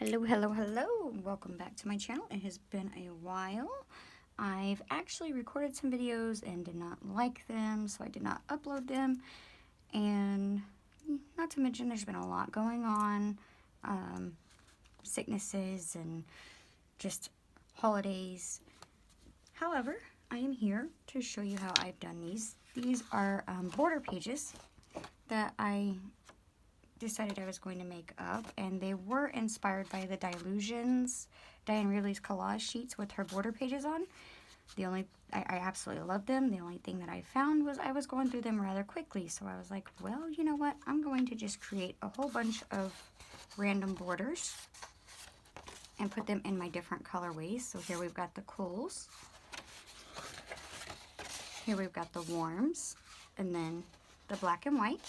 Hello, hello, hello. Welcome back to my channel. It has been a while. I've actually recorded some videos and did not like them, so I did not upload them. And not to mention there's been a lot going on. Sicknesses and just holidays. However, I am here to show you how I've done these. These are border pages that I decided I was going to make up, and they were inspired by the Dylusions, Reaveley's collage sheets with her border pages on. I absolutely love them. The only thing that I found was I was going through them rather quickly, so I was like, well, you know what, I'm going to just create a whole bunch of random borders and put them in my different colorways. So here we've got the cools, here we've got the warms, and then the black and white.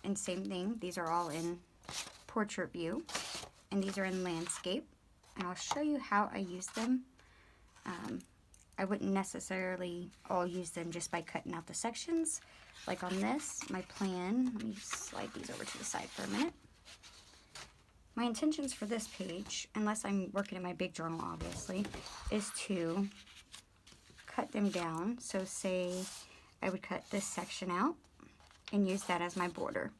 And same thing, these are all in portrait view, and these are in landscape. And I'll show you how I use them. I wouldn't necessarily all use them just by cutting out the sections. Like on this, my plan, let me slide these over to the side for a minute. My intentions for this page, unless I'm working in my big journal obviously, is to cut them down. So say I would cut this section out and use that as my border.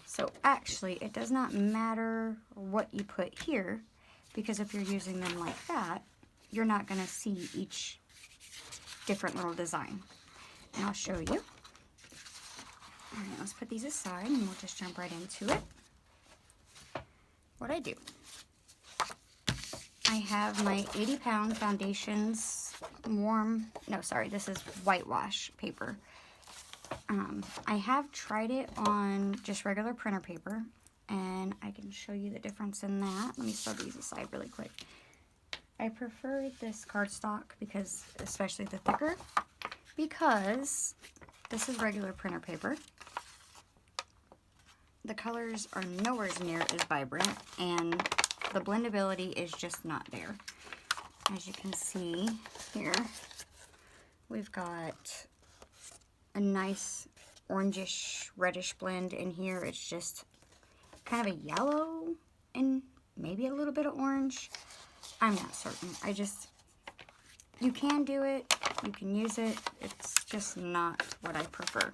So actually it does not matter what you put here, because if you're using them like that, you're not going to see each different little design. And I'll show you. Alright, let's put these aside and we'll just jump right into it. What I do, I have my 80-pound Foundations this is whitewash paper. I have tried it on just regular printer paper, and I can show you the difference in that. Let me set these aside really quick. I prefer this cardstock because, especially the thicker, because this is regular printer paper. The colors are nowhere near as vibrant, and the blendability is just not there. As you can see here, we've got a nice orangish reddish blend in here. It's just kind of a yellow and maybe a little bit of orange. I'm not certain. You can do it, you can use it, it's just not what I prefer.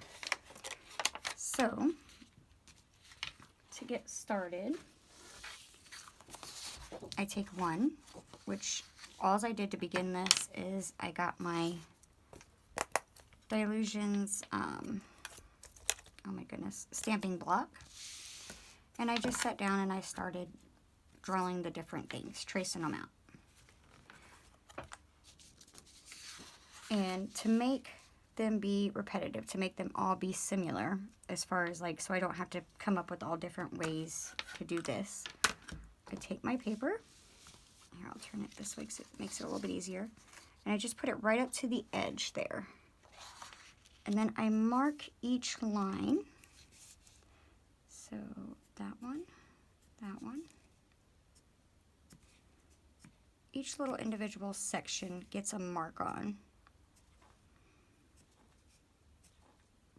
So to get started, I take one, which all I did to begin this is I got my Dylusions, oh my goodness, stamping block. And I just sat down and I started drawing the different things, tracing them out. And to make them be repetitive, to make them all be similar, as far as like, so I don't have to come up with all different ways to do this, I take my paper, here I'll turn it this way because it makes it a little bit easier, and I just put it right up to the edge there. And then I mark each line. So that one. Each little individual section gets a mark on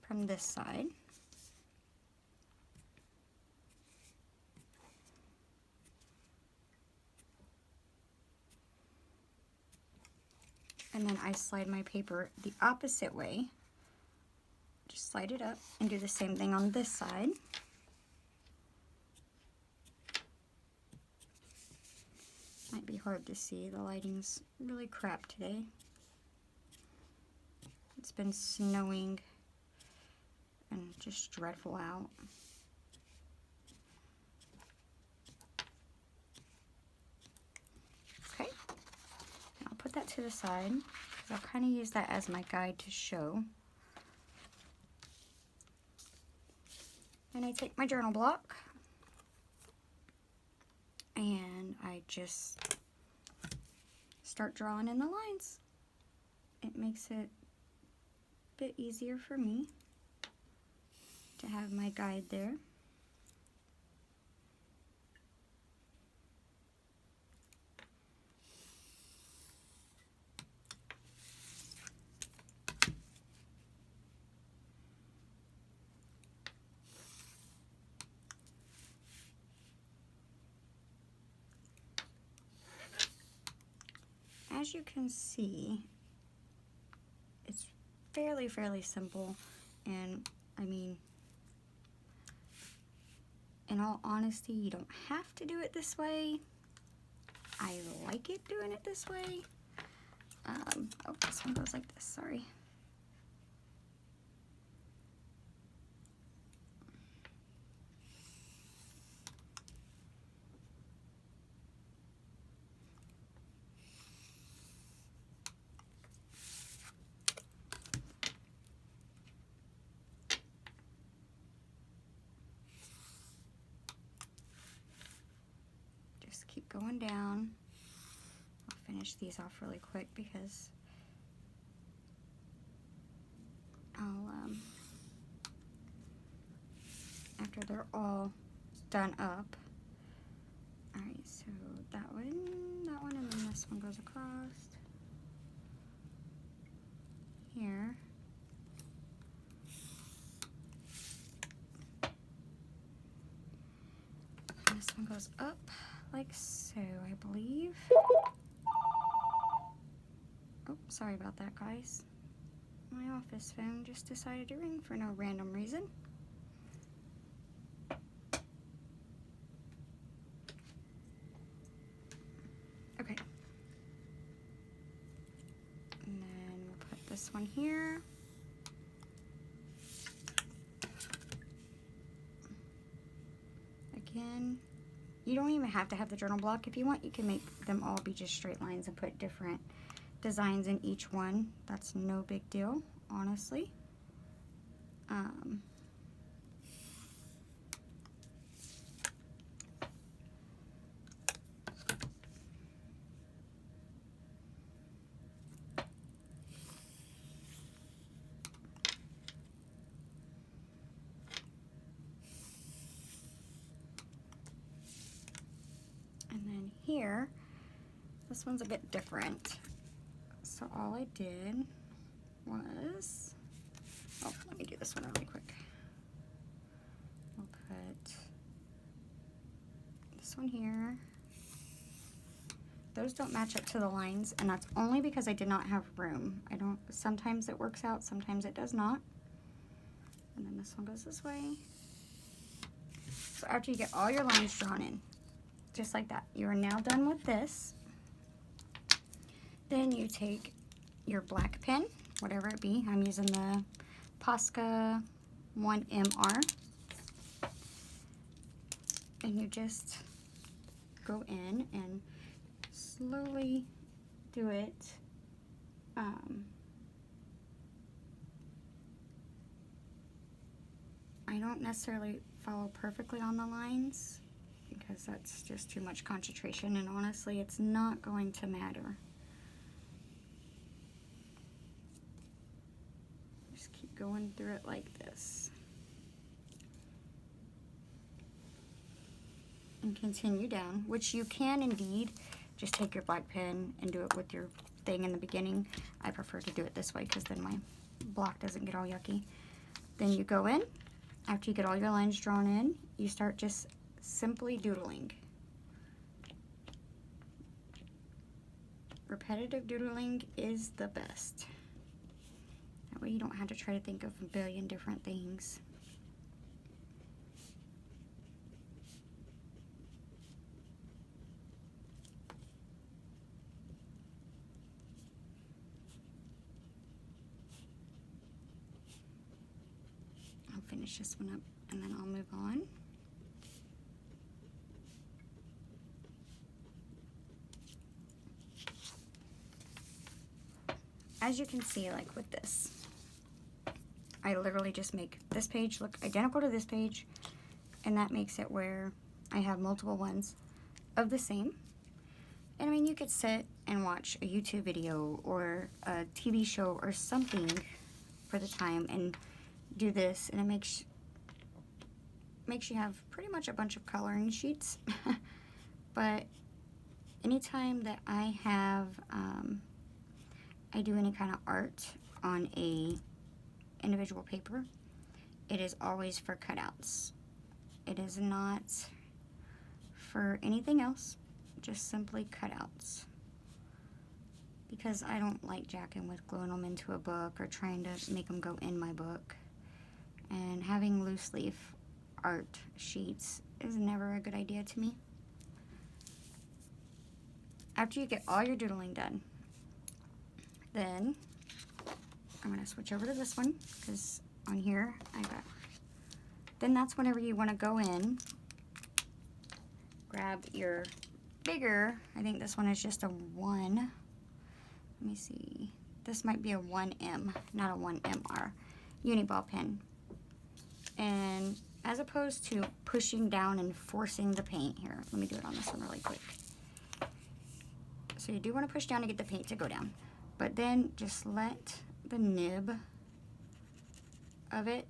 from this side. And then I slide my paper the opposite way. Just slide it up and do the same thing on this side. Might be hard to see, the lighting's really crap today. It's been snowing and just dreadful out. Okay, I'll put that to the side because I'll kind of use that as my guide to show. And I take my journal block and I just start drawing in the lines. It makes it a bit easier for me to have my guide there. as you can see, it's fairly simple, and I mean, in all honesty, you don't have to do it this way. I like it doing it this way. Oh, this one goes like this, sorry. Just keep going down. I'll finish these off really quick because after they're all done up. Alright, so that one, and then this one goes across here. And this one goes up like so, I believe. Oh, sorry about that, guys. My office phone just decided to ring for no random reason. Okay. And then we'll put this one here. Again, you don't even have to have the journal block. If you want, you can make them all be just straight lines and put different designs in each one. That's no big deal, honestly. And then here, this one's a bit different. So all I did was, oh, let me do this one really quick. I'll put this one here. Those don't match up to the lines, and that's only because I did not have room. Sometimes it works out, sometimes it does not. And then this one goes this way. So after you get all your lines drawn in, just like that, you are now done with this. Then you take your black pen, whatever it be. I'm using the Posca 1MR. And you just go in and slowly do it. I don't necessarily follow perfectly on the lines because that's just too much concentration, and honestly, it's not going to matter. Just keep going through it like this. And continue down, which you can indeed just take your black pen and do it with your thing in the beginning. I prefer to do it this way because then my block doesn't get all yucky. Then you go in. After you get all your lines drawn in, you start just simply doodling. Repetitive doodling is the best. That way you don't have to try to think of a billion different things. I'll finish this one up and then I'll move on. As you can see, like with this, I literally just make this page look identical to this page, and that makes it where I have multiple ones of the same. And I mean, you could sit and watch a YouTube video or a TV show or something for the time and do this, and it makes you have pretty much a bunch of coloring sheets. But anytime that I have I do any kind of art on a individual paper, it is always for cutouts. It is not for anything else, just simply cutouts. because I don't like jacking with gluing them into a book or trying to make them go in my book. And having loose leaf art sheets is never a good idea to me. After you get all your doodling done, then I'm going to switch over to this one because on here I got, then that's whenever you want to go in, grab your bigger, I think this one is just a 1, let me see, this might be a 1M, not a 1MR, uni ball pen. And as opposed to pushing down and forcing the paint here, let me do it on this one really quick. So you do want to push down to get the paint to go down, but then just let the nib of it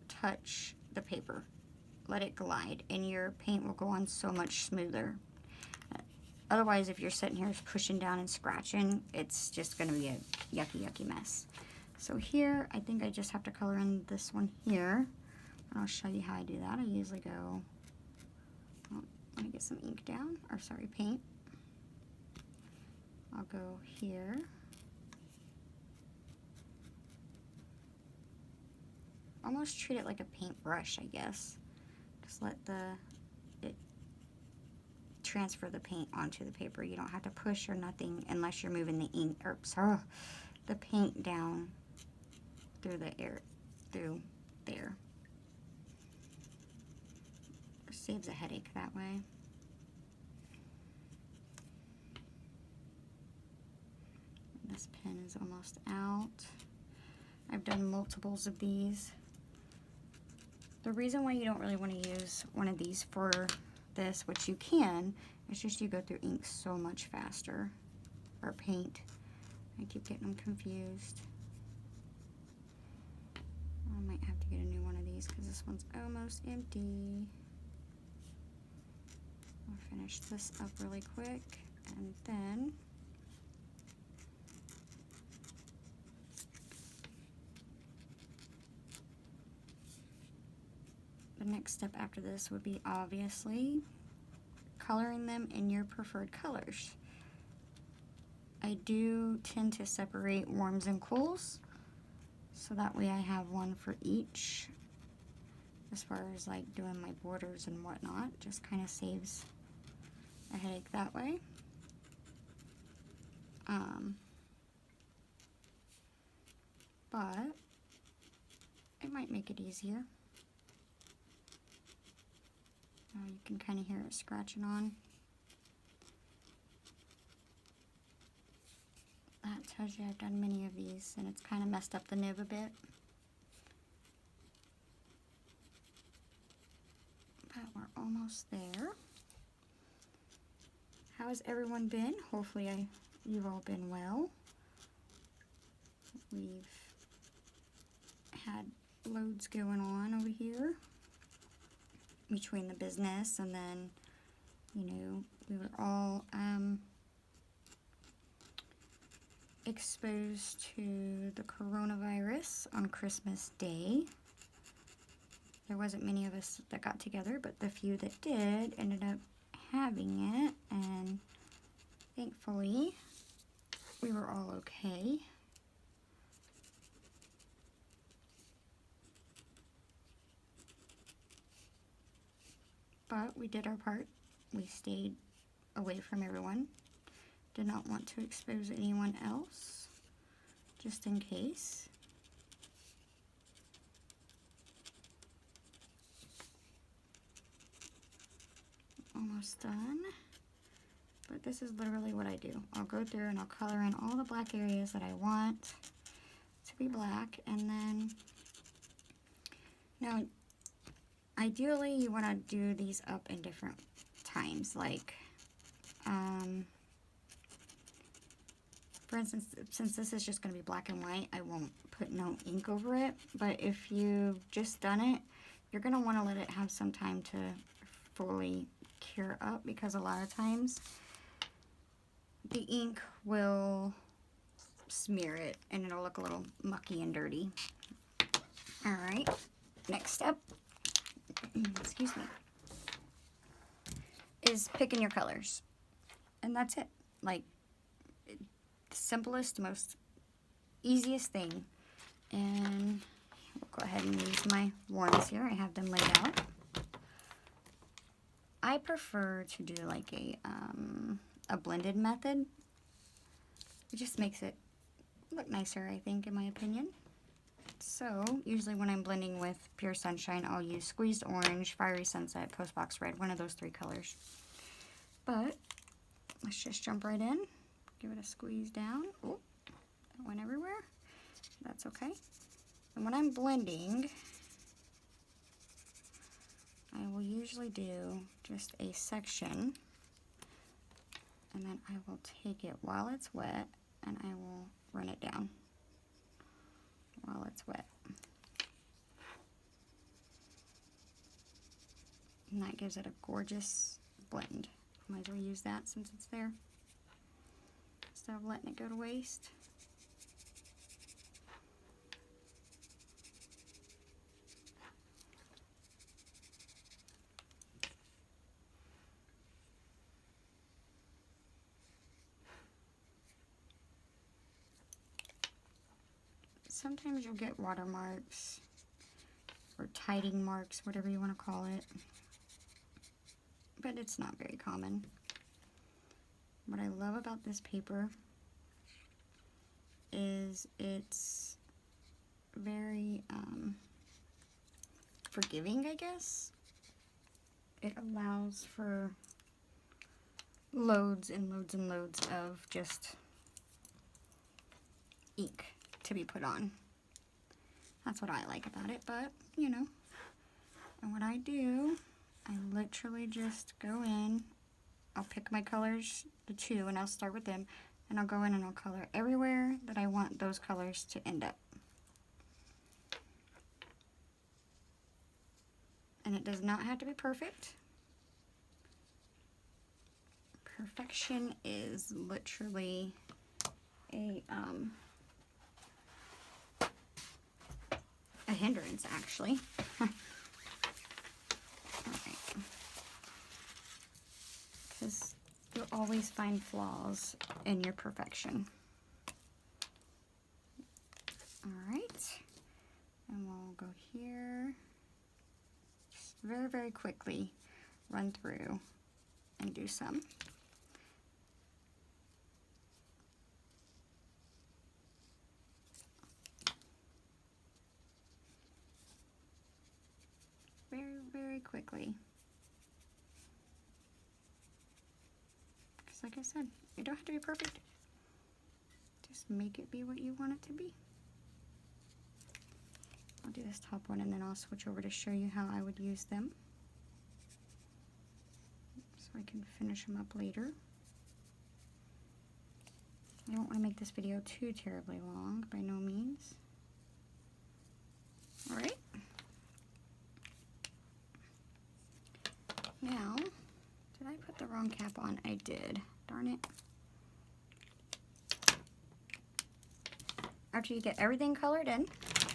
touch the paper. Let it glide and your paint will go on so much smoother. Otherwise, if you're sitting here pushing down and scratching, it's just going to be a yucky mess. So here, I think I just have to color in this one here. And I'll show you how I do that. I usually go, oh, let me get some ink down, or sorry, paint. I'll go here. Almost treat it like a paintbrush, I guess. Just let it transfer the paint onto the paper. You don't have to push or nothing unless you're moving the ink, or sorry, the paint down through the air, through there. It saves a headache that way. This pen is almost out. I've done multiples of these. The reason why you don't really want to use one of these for this, which you can, is just you go through ink so much faster, or paint. I keep getting them confused. I might have to get a new one of these because this one's almost empty. I'll finish this up really quick, and then the next step after this would be obviously coloring them in your preferred colors. I do tend to separate warms and cools, so that way I have one for each. As far as like doing my borders and whatnot, just kind of saves a headache that way. But it might make it easier. You can kind of hear it scratching on. That tells you I've done many of these, and it's kind of messed up the nib a bit. But we're almost there. How has everyone been? Hopefully you've all been well. We've had loads going on over here between the business, and then, you know, we were all exposed to the coronavirus on Christmas Day. There wasn't many of us that got together, but the few that did ended up having it, and thankfully we were all okay. But we did our part. We stayed away from everyone. Did not want to expose anyone else, just in case. Almost done. But this is literally what I do. I'll go through and I'll color in all the black areas that I want to be black, and then now ideally you want to do these up in different times, like for instance, since this is just going to be black and white, I won't put no ink over it, but if you've just done it, you're going to want to let it have some time to fully cure up, because a lot of times the ink will smear it and it'll look a little mucky and dirty. Alright, next step, excuse me, is picking your colors. And that's it. Like, the simplest, most easiest thing. And we'll go ahead and use my warms here. I have them laid out. I prefer to do like a blended method. It just makes it look nicer, I think, in my opinion. So usually when I'm blending with Pure Sunshine, I'll use Squeezed Orange, Fiery Sunset, Postbox Red, one of those 3 colors. But let's just jump right in. Give it a squeeze down. Oh, that went everywhere. That's okay. And when I'm blending, I will usually do just a section, and then I will take it while it's wet and I will run it down while it's wet. And that gives it a gorgeous blend. Might as well use that since it's there, instead of letting it go to waste. Sometimes you'll get watermarks or tiding marks, whatever you want to call it, but it's not very common. What I love about this paper is it's very forgiving, I guess. It allows for loads and loads and loads of just ink to be put on. That's what I like about it, but you know. And what I do, I literally just go in, I'll pick my colors, the 2, and I'll start with them, and I'll go in and I'll color everywhere that I want those colors to end up. And it does not have to be perfect. Perfection is literally a hindrance, actually. Alright. Because you'll always find flaws in your perfection. Alright. And we'll go here. Just very, very quickly run through and do some. Very quickly. Because like I said, you don't have to be perfect. Just make it be what you want it to be. I'll do this top one and then I'll switch over to show you how I would use them, so I can finish them up later. I don't want to make this video too terribly long, by no means. Alright. Now, did I put the wrong cap on? I did. Darn it. After you get everything colored in,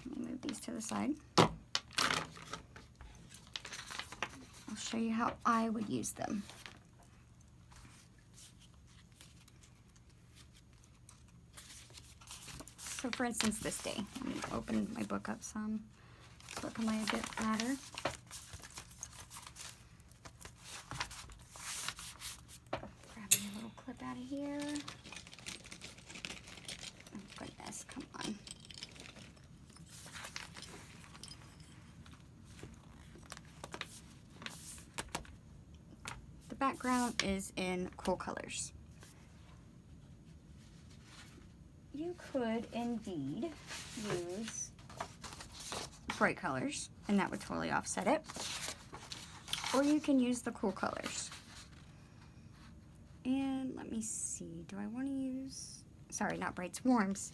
let me move these to the side. I'll show you how I would use them. So for instance, this day, let me open my book up some so it might be a bit flatter. Grabbing a little clip out of here. Oh goodness, come on. The background is in cool colors. You could indeed use bright colors, and that would totally offset it. Or you can use the cool colors. And let me see, do I want to use, sorry, not brights, warms.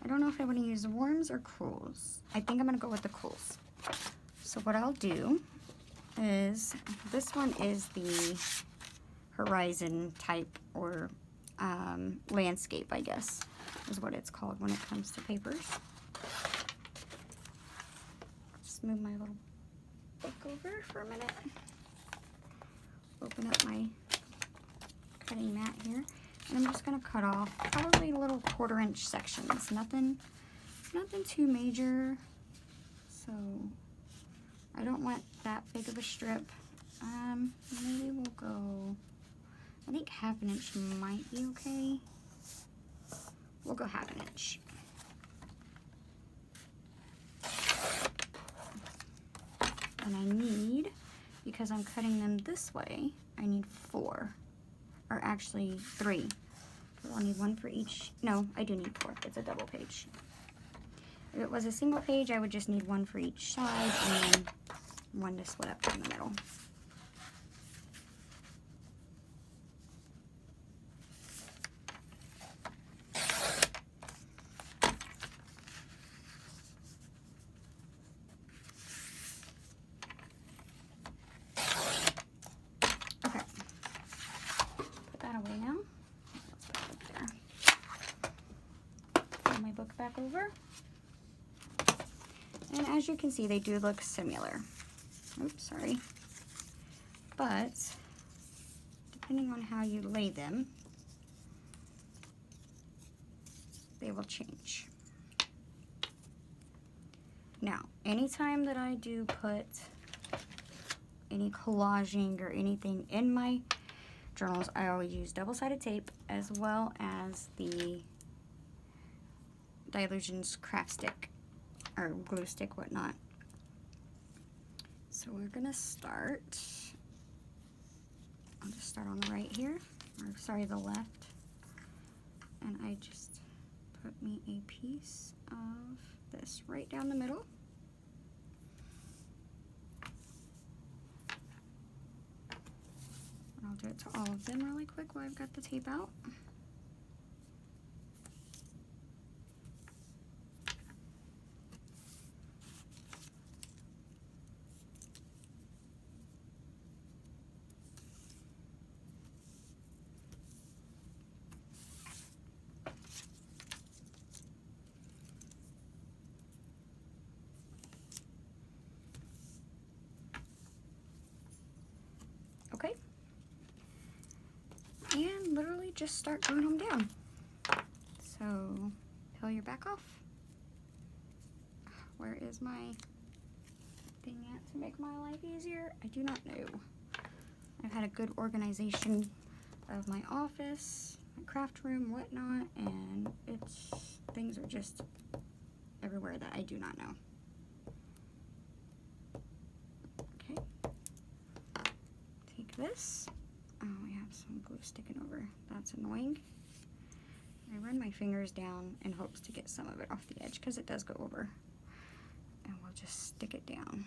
I don't know if I want to use warms or cools. I think I'm going to go with the cools. So what I'll do is, this one is the horizon type, or landscape, I guess, is what it's called when it comes to papers. Just move my little book over for a minute. Open up my cutting mat here. And I'm just gonna cut off probably little 1/4-inch sections. Nothing too major. So I don't want that big of a strip. Maybe we'll go, I think 1/2 inch might be okay. We'll go 1/2 inch. And I need, because I'm cutting them this way, I need 4, or actually 3. So I'll need 1 for each. No, I do need 4. It's a double page. If it was a single page, I would just need 1 for each side and then 1 to split up down the middle. Okay. Put that away now. Let's put it up there. Pull my book back over. And as you can see, they do look similar. Oops, sorry. But depending on how you lay them, they will change. Now, anytime that I do put any collaging or anything in my journals, I always use double-sided tape as well as the Dylusions craft stick or glue stick, whatnot. So we're gonna start, I'll just start on the right here, or sorry, the left. And I just put me a piece of this right down the middle. And I'll do it to all of them really quick while I've got the tape out. Okay, and literally just start gluing them down. So peel your back off. Where is my thing at to make my life easier? I do not know. I've had a good organization of my office, my craft room, whatnot, and things are just everywhere that I do not know. Okay. Take this. Oh, we have some glue sticking over. That's annoying. I run my fingers down in hopes to get some of it off the edge because it does go over. And we'll just stick it down.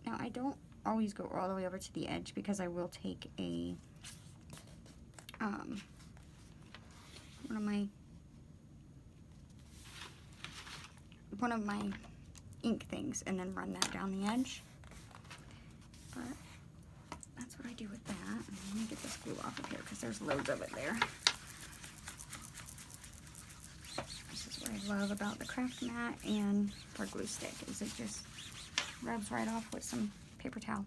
Now, I don't always go all the way over to the edge because I will take a one of my ink things and then run that down the edge. But that's what I do with that. And let me get this glue off of here because there's loads of it there. This is what I love about the craft mat and our glue stick, is it just rubs right off with some paper towel.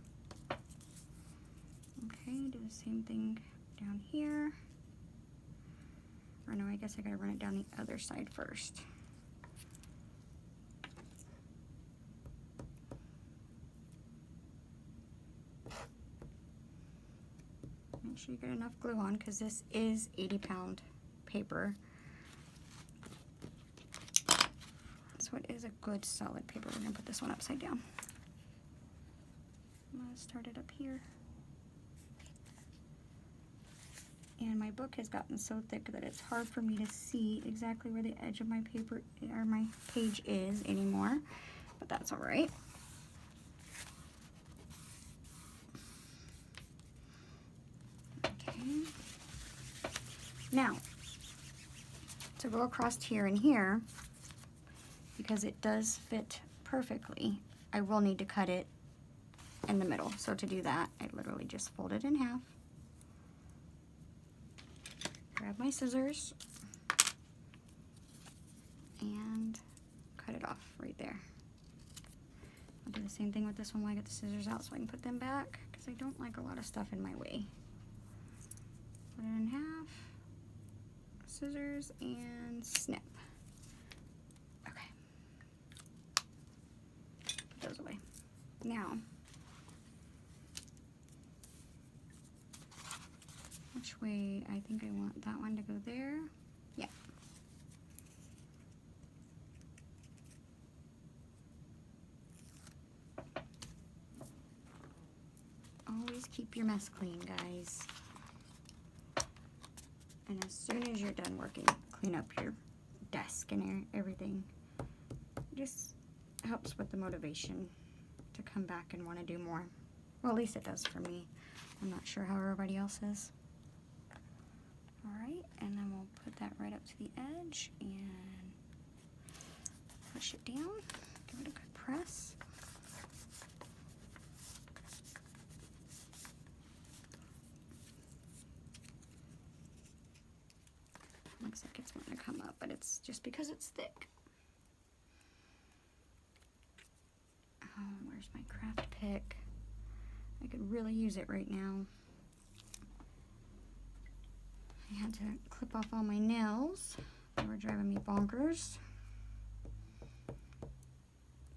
Okay, do the same thing down here. Or no, I guess I gotta run it down the other side first. Make sure you get enough glue on because this is 80-pound paper. So it is a good solid paper. We're gonna put this one upside down. I'm gonna start it up here. And my book has gotten so thick that it's hard for me to see exactly where the edge of my paper or my page is anymore, but that's all right. Okay. Now, to go across here and here, because it does fit perfectly, I will need to cut it in the middle. So to do that, I literally just fold it in half. Grab my scissors and cut it off right there. I'll do the same thing with this one while I get the scissors out so I can put them back because I don't like a lot of stuff in my way. Split it in half. Scissors and snip. Okay. Put those away. Now, which way? I think I want that one to go there. Yeah. Always keep your mess clean, guys. And as soon as you're done working, clean up your desk and everything. It just helps with the motivation to come back and want to do more. Well, at least it does for me. I'm not sure how everybody else is. Alright, and then we'll put that right up to the edge and push it down. Give it a good press. Looks like it's wanting to come up, but it's just because it's thick. Oh, where's my craft pick? I could really use it right now. I had to clip off all my nails. They were driving me bonkers.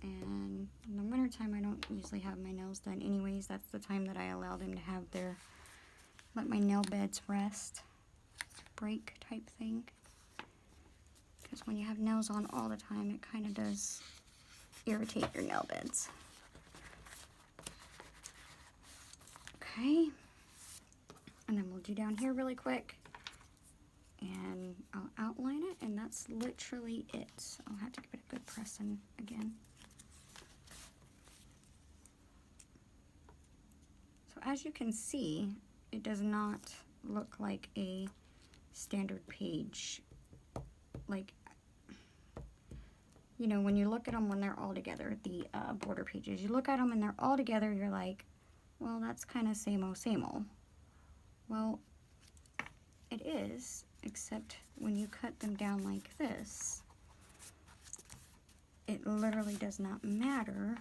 And in the wintertime, I don't usually have my nails done anyways. That's the time that I allow them to have let my nail beds rest. Break type thing. Because when you have nails on all the time, it kind of does irritate your nail beds. Okay. And then we'll do down here really quick. And I'll outline it, and that's literally it. So I'll have to give it a good press in again. So as you can see, it does not look like a standard page. Like, you know, when you look at them when they're all together, the border pages, you look at them and they're all together, you're like, well, that's kind of same-o, same-o. Well, it is, except when you cut them down like this, it literally does not matter,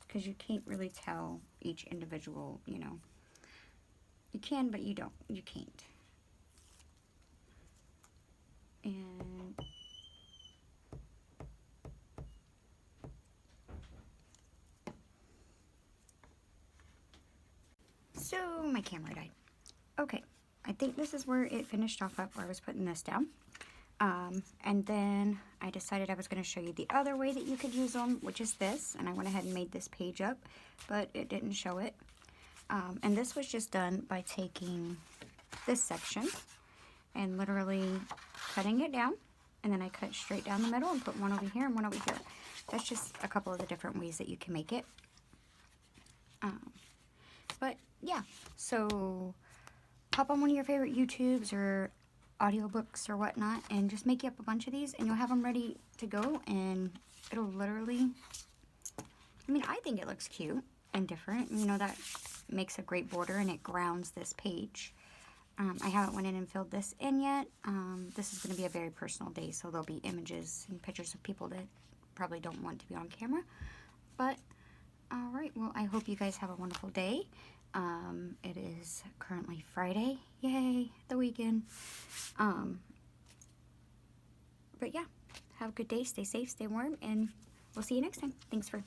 because you can't really tell each individual, you know. You can, but you don't. You can't. And so my camera died. Okay, I think this is where it finished off up, where I was putting this down. And then I decided I was going to show you the other way that you could use them, which is this. And I went ahead and made this page up, but it didn't show it. And this was just done by taking this section and literally cutting it down. And then I cut straight down the middle and put one over here and one over here. That's just a couple of the different ways that you can make it. But yeah, so pop on one of your favorite YouTubes or audiobooks or whatnot and just make you up a bunch of these and you'll have them ready to go, and it'll literally, I mean, I think it looks cute and different. You know, that makes a great border and it grounds this page. I haven't went in and filled this in yet. This is going to be a very personal day, so there'll be images and pictures of people that probably don't want to be on camera. But, alright, well, I hope you guys have a wonderful day. It is currently Friday. Yay, the weekend. But yeah, have a good day, stay safe, stay warm, and we'll see you next time. Thanks for